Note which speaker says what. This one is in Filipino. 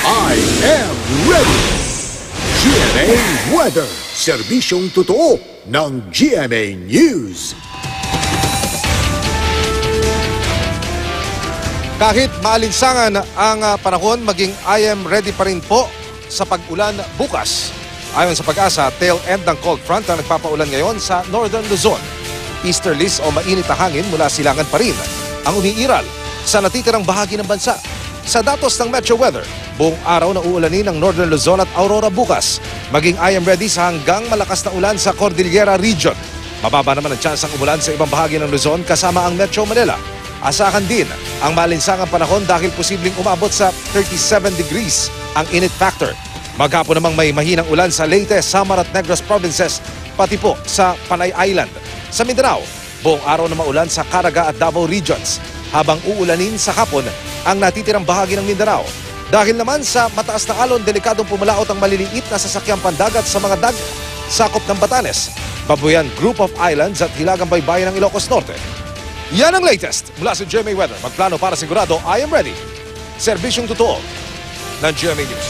Speaker 1: I am ready! GMA Weather, serbisyong totoo ng GMA News.
Speaker 2: Kahit maalinsangan ang panahon, maging I am ready pa rin po sa pag-ulan bukas. Ayon sa Pag-asa, tail end ng cold front ang nagpapaulan ngayon sa Northern Luzon. Easterlies o mainit na hangin mula silangan pa rin ang umiiral sa natitirang bahagi ng bansa. Sa datos ng Metro Weather, buong araw na uulanin ng Northern Luzon at Aurora bukas. Maging I am ready sa hanggang malakas na ulan sa Cordillera Region. Mababa naman ang tsansang umulan sa ibang bahagi ng Luzon kasama ang Metro Manila. Asahan din ang malinsangang panahon dahil posibleng umabot sa 37 degrees ang init factor. Maghapon namang may mahinang ulan sa Leyte, Samar at Negros provinces, pati po sa Panay Island. Sa Mindanao, buong araw na maulan sa Caraga at Davao regions, habang uulanin sa hapon ang natitirang bahagi ng Mindanao. Dahil naman sa mataas na alon, delikadong pumalaot ang maliliit na sasakyang pandagat sa mga dagat sakop ng Batanes, Babuyan Group of Islands at Hilagang Baybayin ng Ilocos Norte. Yan ang latest mula sa GMA Weather. Magplano para sigurado, I am ready. Serbisyong totoo ng GMA News.